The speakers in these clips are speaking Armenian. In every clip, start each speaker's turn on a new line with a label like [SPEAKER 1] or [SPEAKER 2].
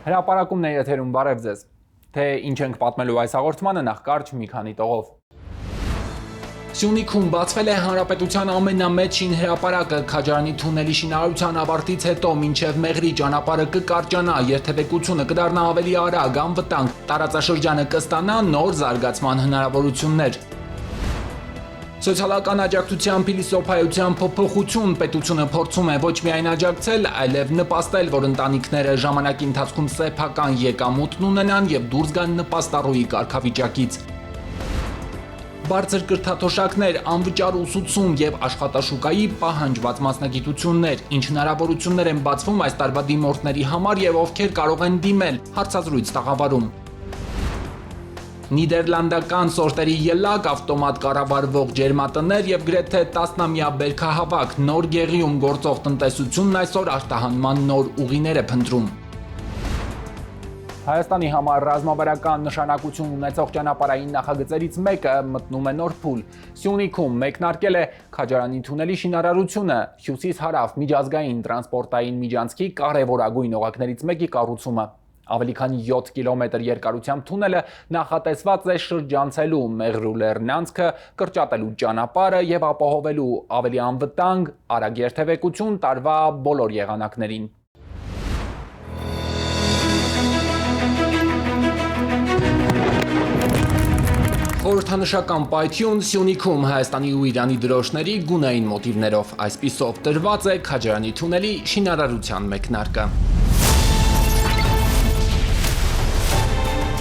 [SPEAKER 1] Հրապարակումն է եթերում, բարև ձեզ։ Թե ինչ ենք պատմելու այս հաղորդմանը, նախ կարճ մի քանի տողով։ Սյունիքում բացվել է հանրապետության ամենամեծ շինհրապարակը, Քաջարանի թունելի շինարարության ավարտից հետո մինչև Մեղրի ճանապարհը կկարճանա, երթևեկությունը կդառնա ավելի արագ, անվտանգ, տարածաշրջանը կստանա նոր զարգացման հնարավորություններ։ Սոցիալական աջակցության փիլիսոփայության փոփոխություն պետությունը փորձում է ոչ միայն աջակցել, այլև նպաստել, որ ընտանիքները ժամանակի ընթացքում սեփական եկամուտն ունենան եւ դուրս գան նպաստառուի կարգավիճակից։ Բարձր կրթաթոշակներ, անվճար ուսուցում եւ աշխատաշուկայի պահանջված մասնագիտություններ, ինչ հնարավորություններ են բացվում այս տարվա դիմորդների համար եւ ովքեր կարող են դիմել, հարցազրույց տաղավարում։ Նիդերլանդական սորտերի ելակ, ավտոմատ կառավարվող ջերմատներ եւ գրեթե 10-ամյա բերքահավաք, նոր Գեղիում գործող տնտեսությունն այսօր արտահանման նոր ուղիներ է փնտրում։ Հայաստանի համար ռազմավարական նշանակություն ունեցող ճանապարհային նախագծերից մեկը մտնում է նոր փուլ։ Սյունիքում մեկնարկել է Քաջարանի թունելի շինարարությունը, հյուսիս-հարավ միջազգային տրանսպորտային միջանցքի կարևորագույն օղակներից մեկի կառուցումը։ Ավելի քան 7 կիլոմետր երկարությամբ թունելը նախատեսված է շրջանցելու Մեղրու լեռնանցքը, կրճատելու ճանապարհը եւ ապահովելու ավելի անվտանգ, արագ երթևեկություն տարվա բոլոր եղանակներին։ Խորհրդանշական պայթյուն Սյունիքում Հայաստանի ու Իրանի դրոշների գունային մոտիվներով, այսպիսով տրված է Քաջարանի թունելի շինարարության մեկնարկը։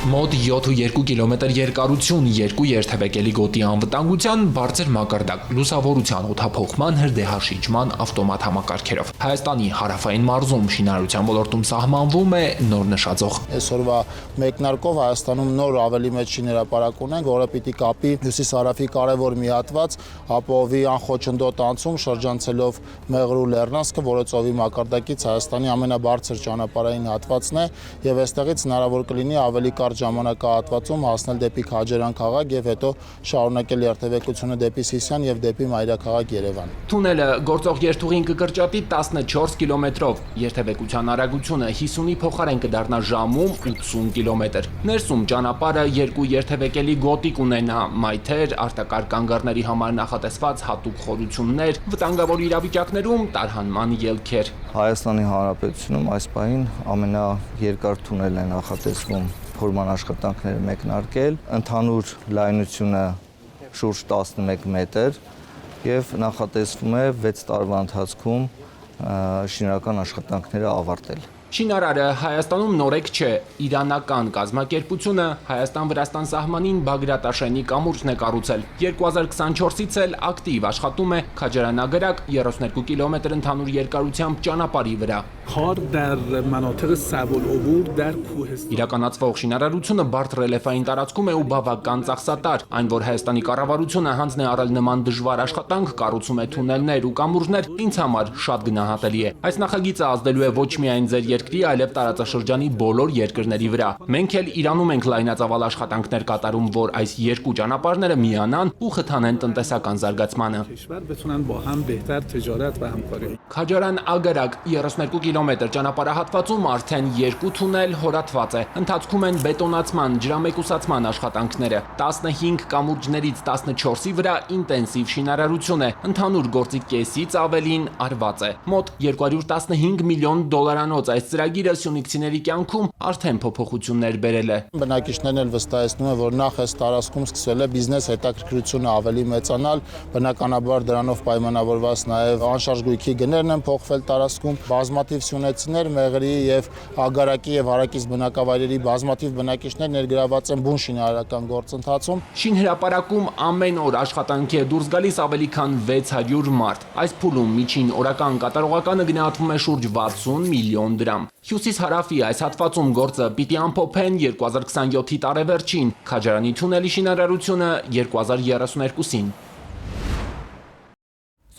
[SPEAKER 1] Մոտ 7,2 կիլոմետր երկարություն, 2 երթևեկելի գոտի անվտանգության, բարձր մակարդակ, լուսավորության, օդափոխման, հրդեհաշիջման ավտոմատ համակարգերով։ Հայաստանի հարավային մարզում շինարարության ոլորտում սահմանվում է նոր նշաձող։
[SPEAKER 2] Այսօրվա մեկնարկով Հայաստանում նոր ավելի մեծ շինհրապարակ ունենք, որը պիտի կապի հյուսիս-հարավի կարևոր մի հատված, ապահովի անխոչնդոտ անցում շրջանցելով Մեղրու լեռնանցքը, որը ծովի մակարդակից Հայաստանի ամենաբարձր ճանապարհային հատվածն է, եւ այստեղից հնարավոր կլինի ավելի կարճ ժամանակահատվածում հասնել դեպի Քաջարան քաղաք եւ հետո շարունակել երթևեկությունը դեպի Սիսիան եւ դեպի մայրաքաղաք Երևան։
[SPEAKER 1] Թունելը գործող երթուղին կկրճատի 14 կիլոմետրով, երթևեկության արագությունը 50-ի փոխարեն կդառնա ժամում 80 կիլոմետր։ Ներսում ճանապարհը 2 երթևեկելի գոտի կունենա, մայթեր, արտակարգ անգարների համար նախատեսված հատուկ խորություններ, վտանգավոր իրավիճակներում տարհանման ելքեր։
[SPEAKER 3] Հայաստանի Հանրապետությունում այս պահին ամենաերկար թունել է նախատեսվում փորման աշխատանքները մեկնարկել, ընդհանուր լայնությունը շուրջ 11 մետր եւ նախատեսվում է 6 տարվա ընթացքում շինարարական աշխատանքները ավարտել։
[SPEAKER 1] Շինարարը Հայաստանում նորեկ չէ, իրանական կազմակերպությունը Հայաստան-Վրաստան սահմանին Բագրատաշենի կամուրջն է կառուցել։ 2024-ից էլ ակտիվ աշխատում է Քաջարանագրակ 32 կիլոմետր ընդհանուր երկարությամբ ճանապարհի վրա։ Իրականացվող շինարարությունը բարդ ռելիեֆային տարածքում է ու բավական ծախսատար, այն որ Հայաստանի կառավարությունը հանձն է առել նման դժվար աշխատանք, կառուցում է թունելներ ու կամուրջներ, ինձ համար շատ գնահատելի է։ Այս նախագիծը ազդելու է ոչ միայն ձեր երկրի, այլև տարածաշրջանի բոլոր երկրների վրա։ Մենք էլ Իրանում ենք լայնածավալ աշխատանքներ կատարում, որ այս երկու ճանապարհները միանան ու խթանեն տնտեսական զարգացմանը։ Քաջարան-Ագարակ 32 կիլոմետր ճանապարհահատվածում արդեն 2 թունել հորատված է։ Ընթացքում են բետոնացման, ջրամեկուսացման աշխատանքները։ 15 կամուրջներից 14-ի վրա ինտենսիվ շինարարություն է։ Ընդհանուր գործի կեսից ավելին արված է։ Մոտ 215 միլիոն դոլարանոց այս ծրագիրը սյունիքցիների կյանքում արդեն փոփոխություններ բերել է։
[SPEAKER 2] Բնակիչներն էլ վստահեցնում են, որ նախ այս տարածքում սկսել է բիզնես հետաքրքրությունը ավելի մեծանալ, բնականաբար դրանով պայմանավորված նաև անշարժ գույքի գներն են փոխվել տարածքում, բազմաթիվ սյունեցիներ, Մեղրի եւ Ագարակի եւ հարակից բնակավայրերի բազմաթիվ բնակիչներ ներգրաված են բուն շինարարական գործընթացում։
[SPEAKER 1] Շինհրապարակում ամեն օր աշխատանքի է դուրս գալիս ավելի քան 600 մարդ։ Այս փուլում միջին օրական կատարողականը գնահատվում է շուրջ 60 միլիոն դրամ։ Հյուսիս-հարավի այս հատվածում գործը պիտի ամփոփեն 2027-ի տարեվերջին, Քաջարանի թունելի շինարարությունը 2032-ին։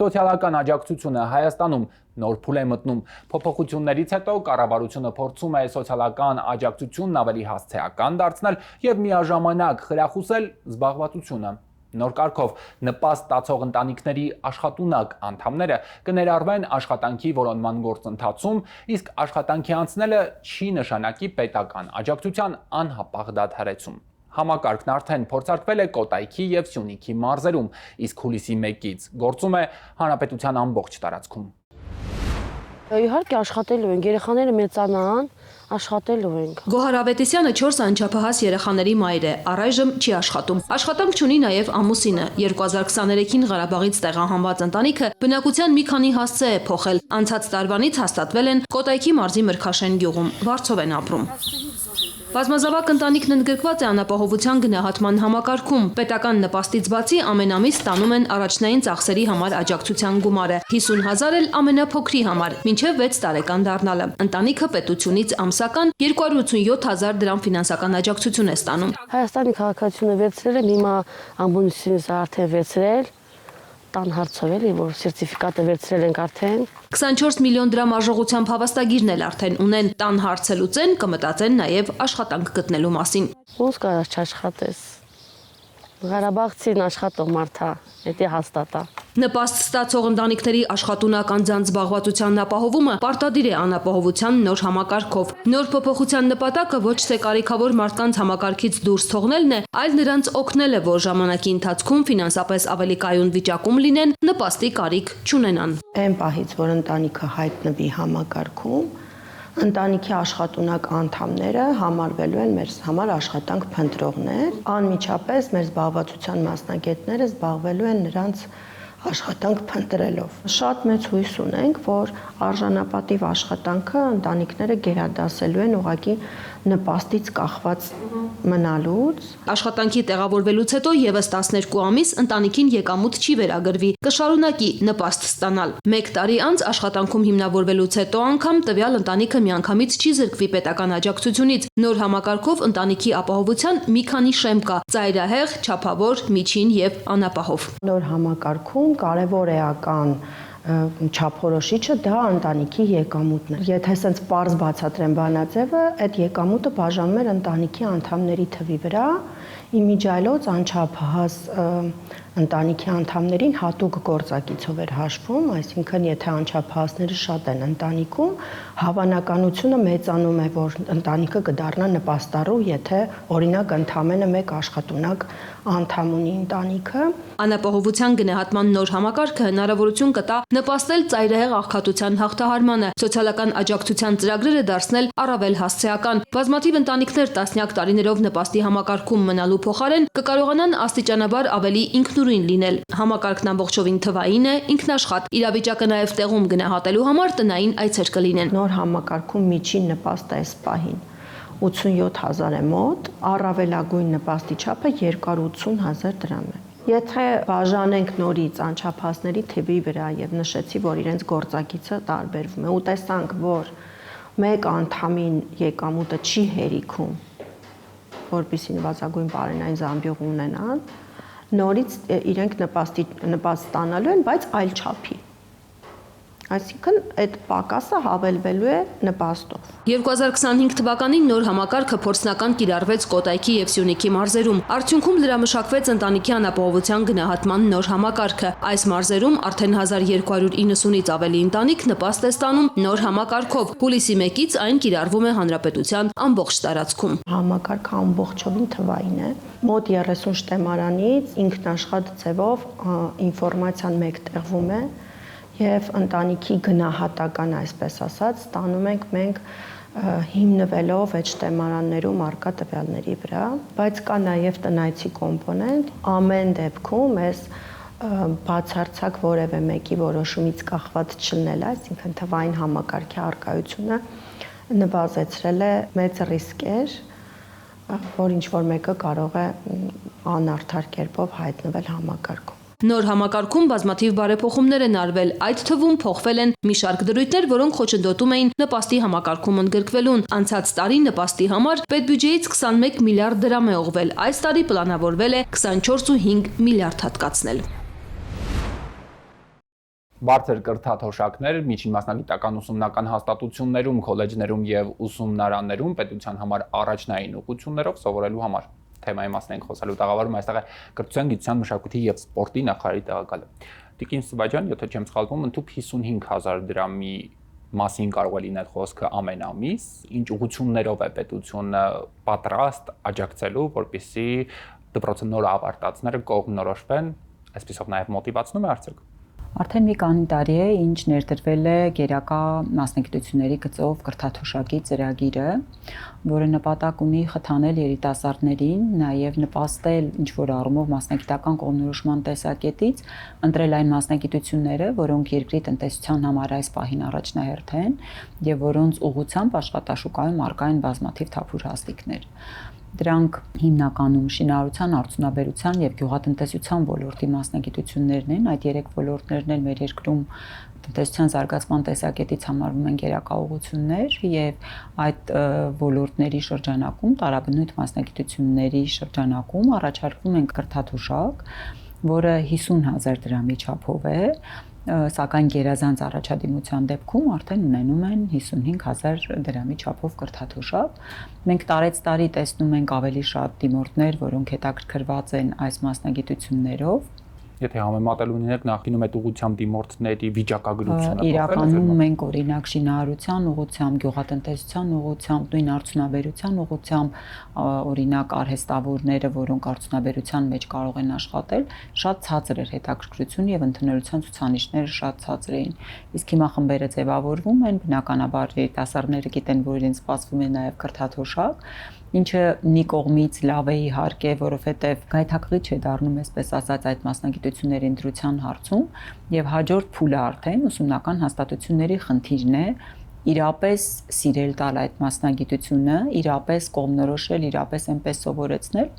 [SPEAKER 1] Սոցիալական աջակցությունը Հայաստանում նոր փուլ է մտնում։ Փոփոխություններից հետո կառավարությունը փորձում է սոցիալական աջակցությունն ավելի հասցեական դարձնել եւ միաժամանակ խրախուսել զբաղվածությունը։ Նոր կարգով նպաստ ստացող ընտանիքների աշխատունակ անդամները կներառվեն աշխատանքի որոնման գործընթացում, իսկ աշխատանքի անցնելը չի նշանակի պետական աջակցության անհապաղ դադարեցում։ Համակարգն արդեն փորձարկվել է Կոտայքի եւ Սյունիքի մարզերում, իսկ հուլիսի 1-ից գործում է հանրապետության ամբողջ տարածքում։
[SPEAKER 4] Իհարկե աշխատելու ենք, երեխաները մեծանան, աշխատելու ենք։
[SPEAKER 5] Գոհար Ավետիսյանը 4 անչափահաս երեխաների մայր է, առայժմ չի աշխատում։ Աշխատանք չունի նաև ամուսինը։ 2023-ին Ղարաբաղից տեղահանված ընտանիքը բնակության մի քանի հասցե է փոխել։ Անցած տարվանից հաստատվել են Կոտայքի մարզի Մրգաշեն գյուղում, Վարձով են ապրում։ Բազմազավակ ընտանիքն ընդգրկված է անապահովության գնահատման համակարգում։ Պետական նպաստից բացի ամեն ամիս ստանում են առաջնային ծախսերի համար աջակցության գումարը, 50,000 էլ ամենափոքրի համար, մինչև 6 տարեկան դառնալը։ Ընտանիքը պետությունից ամսական 287,000 դրամ ֆինանսական աջակցություն է ստանում։
[SPEAKER 4] Հայաստանի քաղաքացիությունը վերցրել եմ, հիմա ամբողջությունից արդեն վերցրել, տան հարցով էլի, որ սերտիֆիկատը վերցրել ենք արդեն։
[SPEAKER 5] 24 միլիոն դրամ արժողությամբ հավաստագիրն էլ արդեն ունեն, տան հարցը լուծեն, կմտածեն նաև աշխատանք գտնելու մասին։
[SPEAKER 4] Ոնց կարա չաշխատես։ Ղարաբաղցին աշխատող մարդ է, դա հաստատ է։
[SPEAKER 5] Նպաստ ստացող ընտանիքների աշխատունակ անձանց զբաղվածության ապահովումը պարտադիր է անապահովության նոր համակարգով։ Նոր փոփոխության նպատակը ոչ թե կարիքավոր մարդկանց համակարգից դուրս թողնելն է, այլ նրանց օգնելը, որ ժամանակի ընթացքում ֆինանսապես ավելի կայուն վիճակում լինեն, նպաստի կարիք չունենան։
[SPEAKER 6] Այն պահից, որ ընտանիքը հայտնվի համակարգում, ընտանիքի աշխատունակ անդամները համարվելու են մեր համար աշխատանք փնտրողներ, անմիջապես մեր զբաղվածության մասնագետները զբաղվելու են նրանց աշխատանք փնտրելով։ Շատ մեծ հույս ունենք, որ արժանապատիվ աշխատանքը ընտանիքները գերադասելու են ուղղակի նպաստից կախված մնալուց։
[SPEAKER 5] Աշխատանքի տեղավորվելուց հետո եւս 12 ամիս ընտանիքին եկամուտ չի վերագրվի, կշարունակի նպաստ ստանալ։ 1 տարի անց աշխատանքում հիմնավորվելուց հետո անգամ տվյալ ընտանիքը միանգամից չի զրկվի պետական աջակցությունից։ Նոր համակարգով ընտանիքի ապահովության մի քանի շեմ կա՝ ծայրահեղ, չափավոր, միջին եւ անապահով։
[SPEAKER 6] Նոր համակարգում կարևոր էական չափորոշիչը դա ընտանիքի եկամուտն է։ Եթե ասենց պարզ բացատրեմ բանաձևը, այդ եկամուտը բաժանում էր ընտանիքի անդամների թվի վրա, իմիջիայլոց անչափահաս ընտանիքի անդամներին հատուկ գործակիցով էր հաշվում, այսինքն եթե անչափահասները շատ են ընտանիքում, հավանականությունը մեծանում է, որ ընտանիքը կդառնա նպաստառու, եթե օրինակ ընդամենը մեկ աշխատունակ անդամ ունի ընտանիքը։
[SPEAKER 5] Անապահովության գնահատման նոր համակարգը հնարավորություն կտա նպաստել ծայրահեղ աղքատության հաղթահարմանը, սոցիալական աջակցության ծրագրերը դարձնել առավել հասցեական։ Բազմաթիվ ընտանիքներ տասնյակ տարիներով նպաստի համակարգում մնալու փոխարեն կկարողանան աստիճանաբար ավելի ինքնուրույն լինել։ Համակարգն ամբողջովին թվային է, ինքնաշխատ, իրավիճակը նաև տեղում գնահատելու համար տնային այցեր կլինեն։
[SPEAKER 6] Նոր համակարգում միջին նպաստը այս պահին 87,000 է մոտ, առավելագույն նպաստի չափը 280,000 դրամ է։ Եթե բաժանենք նորից անչափահասների թվի վրա եւ նշեցի, որ իրենց գործակիցը տարբերվում է, ու տեսանք, որ մեկ անդամին եկամուտը չի հերիքում, որպեսզի նվազագույն բարենային զամբյուղ ունենան, նորից իրենք նպաստ ստանալու են, բայց այլ չափի։ Այսինքն այդ պակասը հավելվելու է նպաստով։
[SPEAKER 5] 2025 թվականին նոր համակարգը փորձնական կիրառվեց Կոտայքի եւ Սյունիքի մարզերում։ Արդյունքում լրամշակվեց ընտանիքի անապահովության գնահատման նոր համակարգը։ Այս մարզերում արդեն 1290-ից ավելի ընտանիք նպաստ է ստանում նոր համակարգով։ Հուլիսի 1-ից այն կիրառվում է հանրապետության ամբողջ տարածքում։
[SPEAKER 6] Համակարգը ամբողջովին թվային է։ Մոտ 30 շտեմարանից ինքնաշխատ ձևով ինֆորմացիան մեկտեղվում է եւ ընտանիքի գնահատական, այսպես ասած, ստանում ենք մենք հիմնվելով այդ շտեմարաններում արկա տվյալների վրա, բայց կա նաեւ տնայցի կոմպոնենտ, ամեն դեպքում այս բացարձակ որևէ մեկի որոշումից կախված չլնել, այսինքն թվային համակարգի արկայությունը նվազեցրել է մեծ ռիսկեր, որ ինչ որ մեկը կարող է անարդար կերպով հայտնվել համակարգում։
[SPEAKER 5] Նոր համակարգում բազմաթիվ բարեփոխումներ են արվել, այդ թվում փոխվել են մի շարք դրույթներ, որոնք խոչընդոտում էին նպաստի համակարգում ընդգրկվելուն։ Անցած տարի նպաստի համար պետբյուջեից 21 միլիարդ դրամ է ուղղվել, այս տարի պլանավորվել է 24.5 միլիարդ հատկացնել։
[SPEAKER 1] Բարձր կրթաթոշակներ միջին մասնագիտական ուսումնական հաստատություններում, քոլեջներում եւ ուսումնարաններում պետության համար առաջնային ուղղություններով սովորելու համար։ թեմայի մասին ենք խոսալու տաղավարում, այստեղ է կրթության, գիտության, մշակույթի եւ սպորտի նախարարի տեղակալը։ Տիկին Սվաջան, եթե չեմ սխալվում, ընդհանուր 55,000 դրամի մասին կարող է լինել խոսքը ամեն ամիս, ինչ ուղղություններով է պետությունը պատրաստ աջակցելու, որպեսզի դպրոցը նոր ավարտածները կողմնորոշվեն, այսպիսով նաև մոտիվացնում է արդյոք։
[SPEAKER 7] Արդեն մի քանի տարի է, ինչ ներդրվել է գերակա մասնագիտությունների գծով կրթաթոշակի ծրագիրը, որը նպատակ ունի խթանել երիտասարդներին, նաև նպաստել ինչ-որ առումով մասնագիտական կողմնորոշման տեսակետից, ընտրել այն մասնագիտությունները, որոնք երկրի տնտեսության համար այս պահին առաջնահերթ են եւ որոնց ուղղությամբ աշխատաշուկայում առկա են բազմաթիվ թափուր հաստիկներ։ Դրանք հիմնականում շինարարության, արդյունաբերության եւ գյուղատնտեսության ոլորտի մասնագիտություններն են։ Այդ երեք ոլորտներն էլ մեր երկրում տնտեսության զարգացման տեսակետից համարվում են գերակա ուղղություններ եւ այդ ոլորտների շրջանակում տարաբնույթ մասնագիտությունների շրջանակում առաջարկվում են կրթաթոշակ, որը 50,000 դրամի չափով է, սակայն գերազանց առաջադիմության դեպքում արդեն ունենում են 55,000 դրամի չափով կրթաթոշակ։ Մենք տարեցտարի տեսնում ենք ավելի շատ դիմորդներ, որոնք հետաքրքրված են այս մասնագիտություններով։
[SPEAKER 1] Եթե համեմատելու ունենք նախկինում այդ ուղղությամբ դիմորդների վիճակագրությունը
[SPEAKER 7] իրականում մենք օրինակ շինարարության ուղղությամբ, գյուղատնտեսության ուղղությամբ, նույն արդյունաբերության ուղղությամբ, օրինակ արհեստավորները, որոնք արդյունաբերության մեջ կարող են աշխատել, շատ ցածր էր հետաքրքրությունը եւ ընդունելության ցուցանիշները շատ ցածր էին։ Իսկ հիմա խմբերը ձևավորվում են, բնականաբար երիտասարդները գիտեն, որ իրենց սպասվում է նաեւ կրթաթոշակ, ինչը մի կողմից լավ է իհարկե, որովհետև գայթակղիչ է դառնում, այսպես ասած, այդ մասնագիտությունների ընտրության հարցում եւ հաջորդ փուլը արդեն ուսումնական հաստատությունների խնդիրն է իրապես սիրել տալ այդ մասնագիտությունը, իրապես կողմնորոշել, իրապես այնպես սովորեցնել,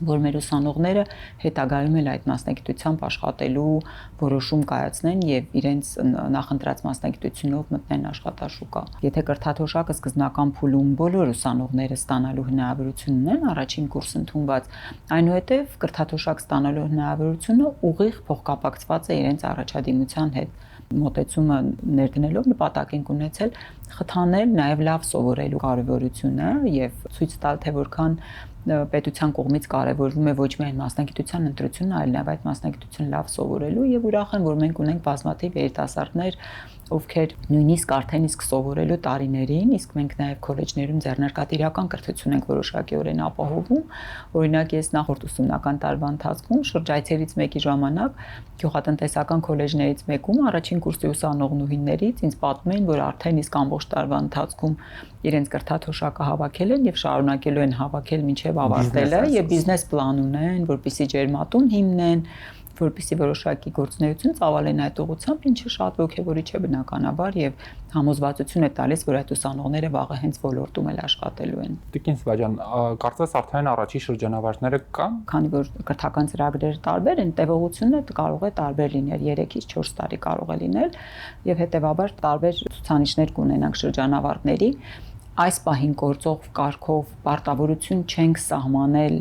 [SPEAKER 7] որ մեր ուսանողները հետագայում էլ այդ մասնագիտությամբ աշխատելու որոշում կայացնեն եւ իրենց նախընտրած մասնագիտությունով մտնեն աշխատաշուկա։ Եթե կրթաթոշակը սկզբնական փուլում բոլոր ուսանողները ստանալու հնարավորություն ունեն, առաջին կուրս ընդունված, այնուհետեւ կրթաթոշակ ստանալու հնարավորությունը ուղիղ փոխկապակցված է իրենց առաջադիմության հետ։ Մոտեցումը ներդնելով նպատակ ենք ունեցել խթանել նաև լավ սովորելու կարևորությունը եւ ցույց տալ, թե որքան պետության կողմից կարևորվում է ոչ միայն մասնագիտության ընտրությունը, այլ նաև այդ մասնագիտությունը լավ սովորելու եւ ուրախ եմ, որ մենք ունենք բազմաթիվ երիտասարդներ, ովքեր նույնիսկ արդեն իսկ սովորելու տարիներին, իսկ մենք նաև քոլեջներում ձեռնարկատիրական կրթություն ենք որոշակիորեն ապահովում։ Օրինակ ես նախորդ ուսումնական տարվա ընթացքում շրջայցերից մեկի ժամանակ գյուղատնտեսական քոլեջներից մեկում առաջին կուրսի ուսանողնուհիներից ինձ պատմում էին, որ արդեն իսկ ամբողջ տարվա ընթացքում իրենց կրթաթոշակը հավաքել են եւ շարունակելու են հավաքել մինչեւ ավարտելը եւ բիզնես պլան ունեն, որպեսզի ջերմատուն հիմնեն, որպեսզի որոշակի գործունեություն ծավալեն այդ ուղղությամբ, ինչը շատ ոգևորիչ է բնականաբար եւ համոզվածություն է տալիս, որ այդ ուսանողները վաղը հենց ոլորտում էլ աշխատելու են։
[SPEAKER 1] Տիկին Սվաջան, կարծես արդեն առաջի շրջանավարտները կան,
[SPEAKER 7] քանի որ կրթական ծրագրերը տարբեր են, տևողությունը կարող է տարբեր լինել, 3-ից 4 տարի կարող է լինել եւ հետեւաբար տարբեր ցուցանիշներ կունենանք շրջանավարտների։ Այս պահին գործող կարգով պարտավորություն չենք սահմանել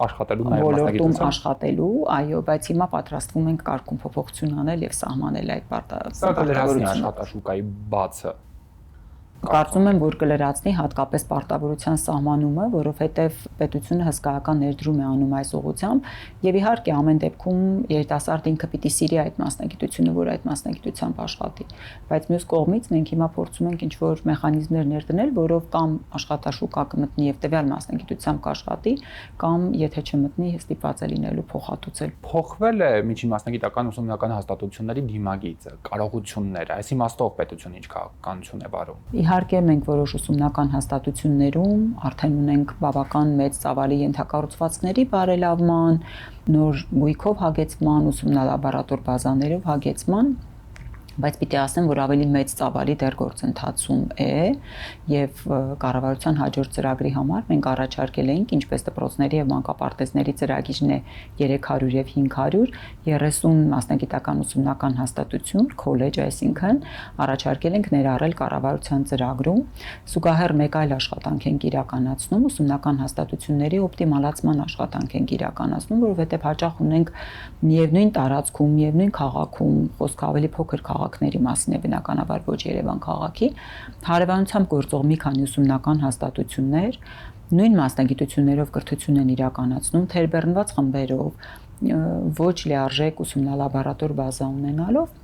[SPEAKER 1] աշխատելու նաև
[SPEAKER 7] ոլորտում աշխատելու, այո, բայց հիմա պատրաստվում ենք կարգում փոփոխություն անել եւ սահմանել այդ
[SPEAKER 1] պարտավորությունը աշխատաշուկայի բացը։
[SPEAKER 7] Կարծում եմ, որ կլրացնի հատկապես պարտավորության սահմանումը, որովհետև պետությունը հսկայական ներդրում է անում այս ուղղությամբ եւ իհարկե ամեն դեպքում երիտասարդը ինքը պիտի սիրի այդ մասնագիտությունը, որ այդ մասնագիտությամբ աշխատի, բայց մյուս կողմից մենք հիմա փորձում ենք ինչ-որ մեխանիզմներ ներդնել, որով կամ աշխատաշուկա կմտնի եւ տվյալ մասնագիտությամբ կաշխատի, կամ եթե չմտնի, ստիպված է լինելու փոխհատուցել։
[SPEAKER 1] Փոխվել է միջին մասնագիտական ուսումնական հաստատությունների դիմագիծը, կարողությունները, այս իմաստով պետությունը ինչ քաղաքականություն է վարում։
[SPEAKER 7] Իհարկե մենք որոշ ուսումնական հաստատություններում արդեն ունենք բավական մեծ ծավալի ենթակառուցվածքների բարելավման, նոր գույքով հագեցման, ուսումնալաբորատոր բազաներով հագեցման, բայց պիտի ասեմ, որ ավելի մեծ ծավալի դեռ գործընթացում է եւ կառավարության հաջորդ ծրագրի համար մենք առաջարկել էինք ինչպես դպրոցների եւ մանկապարտեզների ծրագիրն է 300 եւ 500 30 մասնագիտական ուսումնական հաստատություն, քոլեջ, այսինքն առաջարկել ենք ներառել կառավարության ծրագրում, զուգահեռ մեկ այլ աշխատանք ենք իրականացնում, ուսումնական հաստատությունների օպտիմալացման աշխատանք ենք իրականացնում, որովհետեւ հաճախ ունենք միևնույն տարածքում, միևնույն քաղաքում, խոսքը ավելի փոքր քաղաքների մասին է, բնականաբար ոչ Երևան քաղաքի, հարևանությամբ գործող մի քանի ուսումնական հաստատություններ նույն մասնագիտություններով կրթություն են իրականացնում թերբեռնված խմբերով, ոչ լիարժեք ուսումնալաբորատոր բազա ունենալով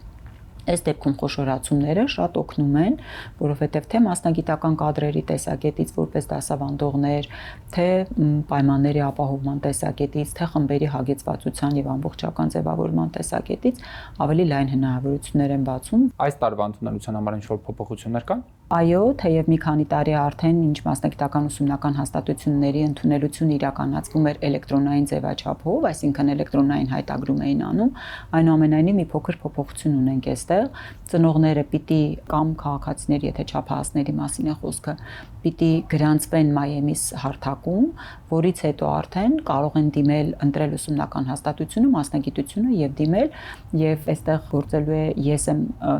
[SPEAKER 7] Այս դեպքում խոշորացումները շատ օգնում են, որովհետև թե մասնագիտական կադրերի տեսակետից որպես դասավանդողներ, թե պայմանների ապահովման տեսակետից, թե խմբերի հագեցվածության եւ ամբողջական ձևավորման տեսակետից ավելի լայն հնարավորություններ են բացում։
[SPEAKER 1] Այս տարվա ընդունելության համար ինչ-որ փոփոխություններ կան։
[SPEAKER 7] Այո, թեև մի քանի տարի արդեն ինչ մասնագիտական ուսումնական հաստատությունների ընդունելություն իրականացվում էր էլեկտրոնային ձևաչափով, այսինքն էլեկտրոնային հայտագրում էին անում, այնուամենայնիվ մի փոքր փոփոխություն ունենք այստեղ։ Ծնողները պիտի կամ քաղաքացիների, եթե չափահասների մասին է խոսքը, պիտի գրանցվեն մայեմիս հարթակում, որից հետո արդեն կարող են դիմել ընտրել ուսումնական հաստատությունը, մասնագիտությունը եւ դիմել եւ այստեղ գործելու է ԵՍՄ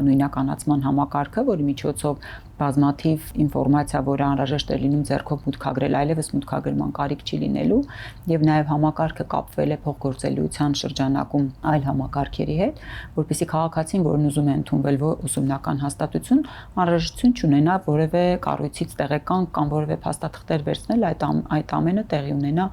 [SPEAKER 7] նույնականացման համակարգը, որի միջոցով բազմաթիվ ինֆորմացիա, որը անհրաժեշտ է լինում ձեռքով մուտքագրել, այլևս մուտքագրման կարիք չի լինելու եւ նաեւ համակարգը կապվել է փոխգործելիության շրջանակում այլ համակարգերի հետ, որպեսզի քաղաքացին, որն ուզում է ընդունվել ուսումնական հաստատություն, անհրաժեշտություն չունենա որևէ կառույցից տեղեկանք կամ որևէ փաստաթղթեր վերցնել, այդ ամենը տեղի ունենա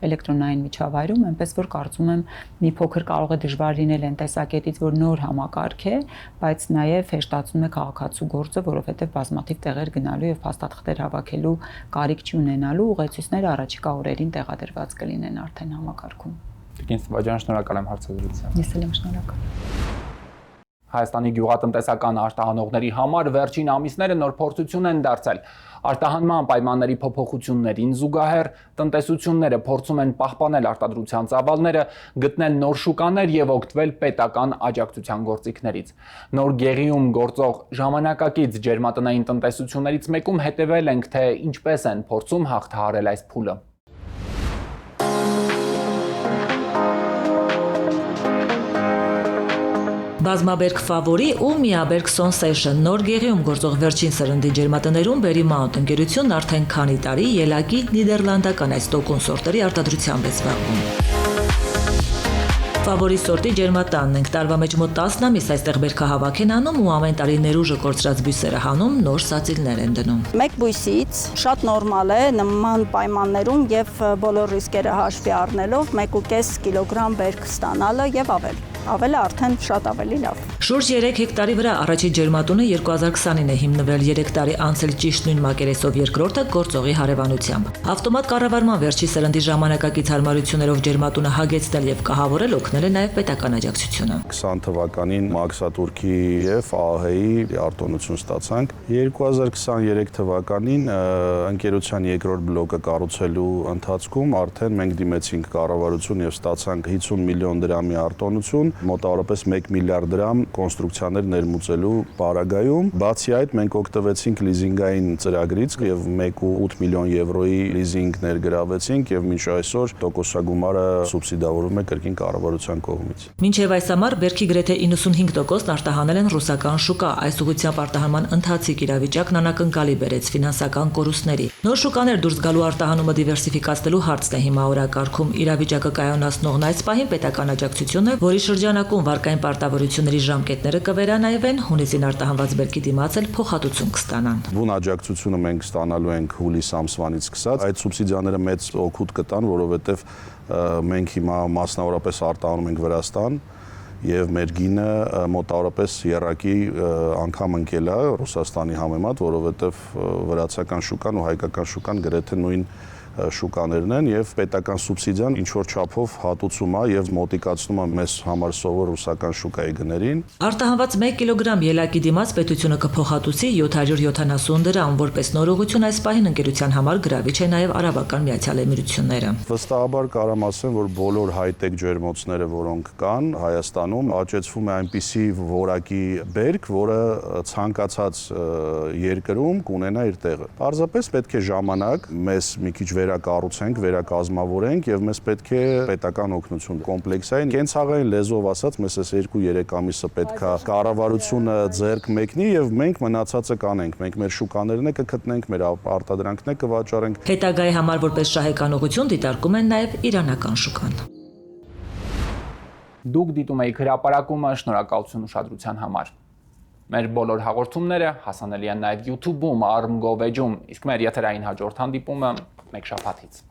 [SPEAKER 7] էլեկտրոնային միջավայրում, այնպես որ կարծում եմ մի փոքր կարող է դժվար լինել այն տեսակետից, որ նոր համակարգ է, բայց նաեւ հեշտացնում է քաղաքացու գործը, որովհետեւ բազմաթիվ տեղեր գնալու եւ փաստաթղթեր հավաքելու կարիք չունենալու ուղեցույցները առաջիկա օրերին տեղադրված կլինեն արդեն համակարգում։
[SPEAKER 1] Տիկին Սվաջյան, շնորհակալ եմ հարցազրույցին։
[SPEAKER 7] Ես էլ եմ շնորհակալ։
[SPEAKER 1] Հայաստանի գյուղատնտեսական արտահանողների համար վերջին ամիսները նոր փորձություն են դարձել։ Արտահանման պայմանների փոփոխություններին զուգահեռ տնտեսությունները փորձում են պահպանել արտադրության ծավալները, գտնել նոր շուկաներ եւ օգտվել պետական աջակցության գործիքներից։ Նոր Գեղիում գործող ժամանակակից ջերմատնային տնտեսություններից մեկում հետևել ենք, թե ինչպես են փորձում հաղթահարել այս փուլը։
[SPEAKER 8] Բազմաբերք Ֆավորի ու Միաբերք Սոնսեշն Նոր Գեղիում գործող վերջին սերնդի ջերմատներում Բերի Մաունտ ընկերությունն արդեն քանի տարի ելակի նիդերլանդական այս տոկուն սորտերի արտադրությամբ է զբաղվում։ Ֆավորի սորտի ջերմատանն ենք տարվա մեջ մոտ 10 ամիս այստեղ բերքահավաք են անում ու ամեն տարի ներուժը կորցրած բույսերը հանում, նոր սածիլներ են դնում։
[SPEAKER 9] Մեկ բույսից շատ նորմալ է նման պայմաններում եւ բոլոր ռիսկերը հաշվի առնելով 1.5 կիլոգրամ բերք ստանալը եւ ավելը արդեն շատ ավելի լավ։
[SPEAKER 8] Շուրջ 3 հեկտարի վրա առաջի ջերմատունը 2020-ին է հիմնվել, 3 տարի անց էլ ճիշտ նույն մակերեսով երկրորդը գործողի հարևանությամբ։ Ավտոմատ կառավարման վերջի սերնդի ժամանակակից հարմարություններով ջերմատունը հագեցնել եւ կահավորել օգնել է նաեւ պետական աջակցությունը։
[SPEAKER 10] 20 թվականին Մաքսատուրքի եւ ԱՀ-ի արտոնություն ստացանք։ 2023 թվականին ընկերության երկրորդ բլոկը կառուցելու ընթացքում արդեն մենք դիմեցինք կառավարություն եւ ստացանք 50 միլիոն դրամի արտոնություն, մոտավորապես 1 միլիարդ դրամ կոնստրուկցիաներ ներմուծելու պարագայում։ Բացի այդ, մենք օգտվեցինք լիզինգային ծրագրից եւ 1.8 միլիոն եվրոյի լիզինգ ներգրավեցինք եւ մինչ այսօր տոկոսագումարը սուբսիդավորվում է կրկին կառավարության կողմից։
[SPEAKER 8] Մինչև այս ամառ բերքի գրեթե 95%-ն արտահանել են ռուսական շուկա։ Այս ուղղությամբ արտահանման ընթացիկ իրավիճակն անակնկալի բերեց ֆինանսական կորուստների։ Նոր շուկաներ դուրս գալու արտահանումը դիվերսիֆիկացնելու հարցն է հիմա օրակարգում։ Իրավիճակը կայունացնողն այս պահին պետական աջակցությունը, որի շրջանակում վարկային պարտավորությունների ժամկետները կվերանայվեն, հունիսին արտահանված բերքի դիմաց էլ փոխհատուցում կստանան։
[SPEAKER 10] Բուն աջակցությունը մենք ստանալու ենք հուլիս ամսվանից սկսած։ Այդ սուբսիդիաները մեծ օգուտ կտան, որովհետև մենք հիմա մասնավորապես արտահանում ենք Վրաստան եւ մեր գինը մոտավորապես երակի անգամ ընկել է Ռուսաստանի համեմատ, որովհետև վրացական շուկան ու հայկական շուկան գրեթե նույն շուկաներն են եւ պետական սուբսիդիան ինչ որ չափով հատուցում է եւ մոտիկացնում է մեզ համար սովոր ռուսական շուկայի գներին։
[SPEAKER 8] Արտահանված 1 կիլոգրամ ելակի դիմաց պետությունը կփոխհատուցի 770 դրամ, որպես նորոգություն այս պահին ընկերության համար գրավիչ է նաեւ Արաբական Միացյալ Էմիրությունները։
[SPEAKER 10] Վստահաբար կարամ ասեմ, որ բոլոր հայ-տեխ ջերմոցները, որոնք կան Հայաստանում, աճեցվում է այնպիսի որակի բերք, որը ցանկացած երկրում կունենա իր տեղը։ Պարզապես պետք է ժամանակ, մեզ մի քիչ վերակառուցենք, վերակազմավորենք եւ մեզ պետք է պետական օգնություն կոմպլեքսային կենցաղային լեզվով ասած մեզ այս 2-3 ամիսը պետքա կառավարությունը ձեռք մեկնի եւ մենք մնացածը կանենք։ Մենք մեր շուկաներն է կգտնենք, մեր արտադրանքն է կվաճառենք։
[SPEAKER 8] Հետագայի համար որպես շահեկանողություն դիտարկում են նաեւ իրանական շուկան։
[SPEAKER 1] Դուք դիտում եք հրապարակումը, շնորհակալություն ուշադրության համար։ Մեր բոլոր հաղորդումները հասանելի են նաև YouTube-ում, Armgo Veg-ում, իսկ մեր եթերային հաջորդ հանդիպումը մեկ շաբաթից։